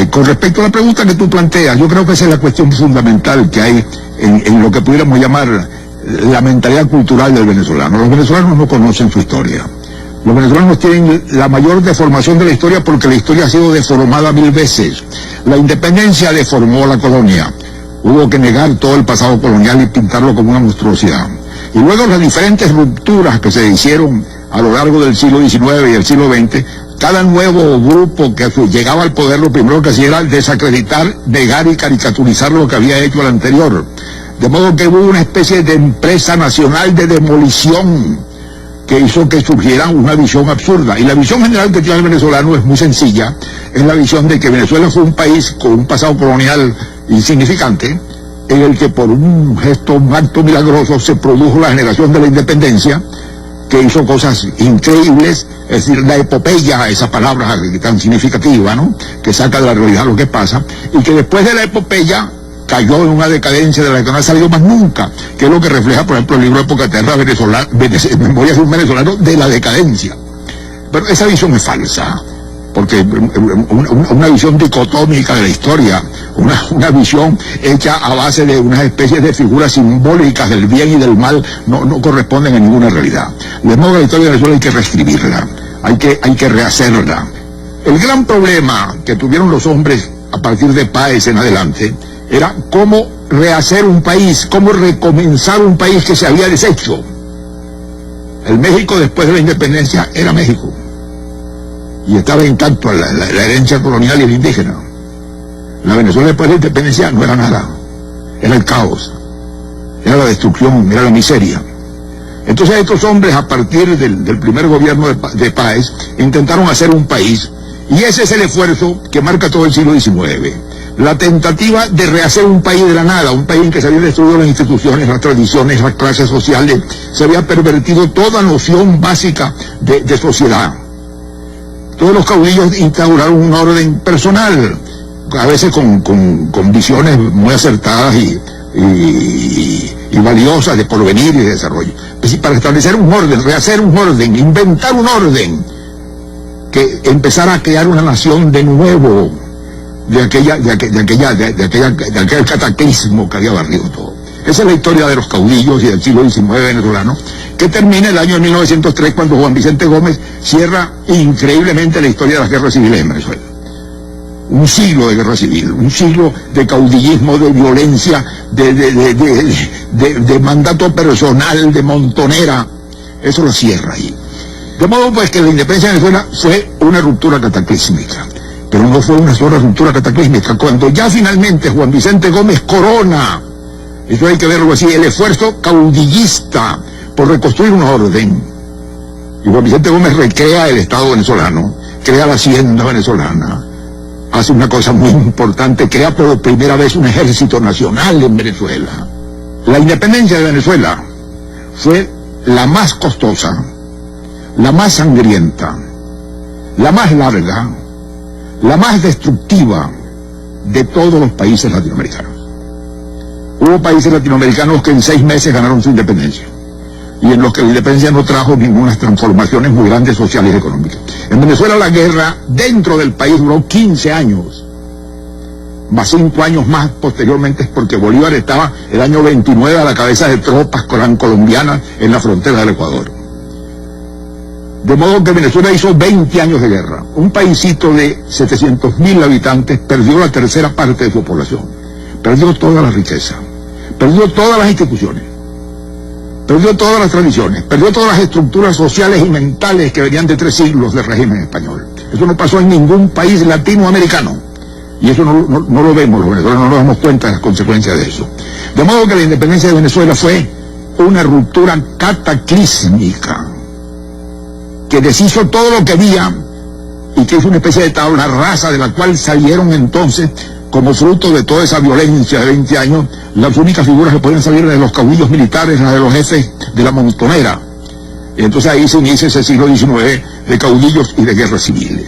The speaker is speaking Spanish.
Con respecto a la pregunta que tú planteas, yo creo que esa es la cuestión fundamental que hay en lo que pudiéramos llamar la mentalidad cultural del venezolano. Los venezolanos no conocen su historia. Los venezolanos tienen la mayor deformación de la historia porque la historia ha sido deformada 1000 veces. La independencia deformó la colonia. Hubo que negar todo el pasado colonial y pintarlo como una monstruosidad. Y luego las diferentes rupturas que se hicieron a lo largo del siglo XIX y el siglo XX, cada nuevo grupo que llegaba al poder lo primero que hacía era desacreditar, negar y caricaturizar lo que había hecho el anterior. De modo que hubo una especie de empresa nacional de demolición que hizo que surgiera una visión absurda. Y la visión general que tiene el venezolano es muy sencilla. Es la visión de que Venezuela fue un país con un pasado colonial insignificante, en el que por un gesto, un acto milagroso, se produjo la generación de la independencia, que hizo cosas increíbles, es decir, la epopeya, esa palabra tan significativa, ¿no?, que saca de la realidad lo que pasa, y que después de la epopeya cayó en una decadencia de la que no ha salido más nunca, que es lo que refleja, por ejemplo, el libro Época Terra, Memorias de un venezolano, de la decadencia. Pero esa visión es falsa, porque una visión dicotómica de la historia, una visión hecha a base de unas especies de figuras simbólicas del bien y del mal, no corresponden a ninguna realidad. De modo que la historia de Venezuela hay que reescribirla, hay que rehacerla. El gran problema que tuvieron los hombres a partir de Páez en adelante era cómo rehacer un país, cómo recomenzar un país que se había deshecho. El México después de la independencia era México, y estaba intacto la herencia colonial y el indígena. La Venezuela después de la independencia no era nada, era el caos, era la destrucción, era la miseria. Entonces estos hombres, a partir del primer gobierno de Páez, intentaron hacer un país, y ese es el esfuerzo que marca todo el siglo XIX. La tentativa de rehacer un país de la nada, un país en que se habían destruido las instituciones, las tradiciones, las clases sociales, se había pervertido toda noción básica de sociedad. Todos los caudillos instauraron un orden personal, a veces con visiones muy acertadas y valiosas de porvenir y de desarrollo, para establecer un orden, rehacer un orden, inventar un orden que empezara a crear una nación de nuevo, de aquel cataclismo que había barrido todo. Esa es la historia de los caudillos y del siglo XIX venezolano, que termina el año 1903, cuando Juan Vicente Gómez cierra increíblemente la historia de las guerras civiles en Venezuela. Un siglo de guerra civil, un siglo de caudillismo, de violencia, de mandato personal, de montonera. Eso lo cierra ahí. De modo pues que la independencia de Venezuela fue una ruptura cataclísmica. Pero no fue una sola ruptura cataclísmica. Cuando ya finalmente Juan Vicente Gómez corona, eso hay que verlo así, el esfuerzo caudillista por reconstruir un orden. Y Juan Vicente Gómez recrea el Estado venezolano, crea la hacienda venezolana, hace una cosa muy importante, crea por primera vez un ejército nacional en Venezuela. La independencia de Venezuela fue la más costosa, la más sangrienta, la más larga, la más destructiva de todos los países latinoamericanos. Hubo países latinoamericanos que en 6 meses ganaron su independencia, y en los que la independencia no trajo ninguna transformaciones muy grandes sociales y económicas. En Venezuela la guerra dentro del país duró 15 años, más 5 años más posteriormente, porque Bolívar estaba el año 29 a la cabeza de tropas colombianas en la frontera del Ecuador. De modo que Venezuela hizo 20 años de guerra. Un paisito de 700.000 habitantes perdió la tercera parte de su población. Perdió toda la riqueza, perdió todas las instituciones, perdió todas las tradiciones, perdió todas las estructuras sociales y mentales que venían de 3 siglos de régimen español. Eso no pasó en ningún país latinoamericano. Y eso no lo vemos, los venezolanos no nos damos cuenta de las consecuencias de eso. De modo que la independencia de Venezuela fue una ruptura cataclísmica, que deshizo todo lo que había y que hizo una especie de tabla rasa de la cual salieron entonces, como fruto de toda esa violencia de 20 años, las únicas figuras que podían salir de los caudillos militares, las de los jefes de la montonera. Y entonces ahí se inicia ese siglo XIX de caudillos y de guerras civiles.